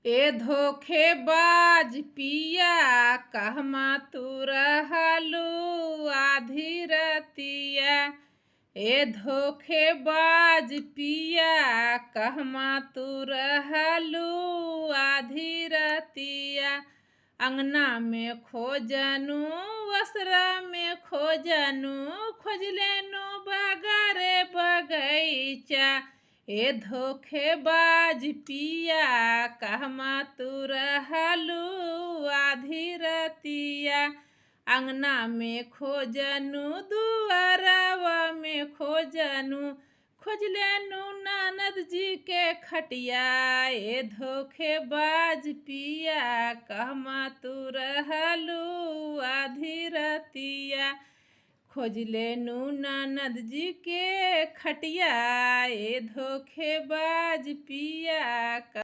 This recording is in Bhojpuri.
ए धोखेबाज पिया कहमा तू रहलू आधी रतिया। ए धोखेबाज पिया कहमा तू रहलू आधी रतिया। अंगना में खोजनु वसरा में खोजनु खोजलेनु बगरे बगैचा। ए धोखेबाज पिया कहमा तू रहलू आधी रतिया। अंगना में खोजनु दुआरवा में खोजनु खोजलेनु ननद जी के खटिया। ए धोखेबाज पिया कहमा तू रहलू आधी रतिया। खोजलेनु ननद जी के खटिया। ए धोखेबाज पिया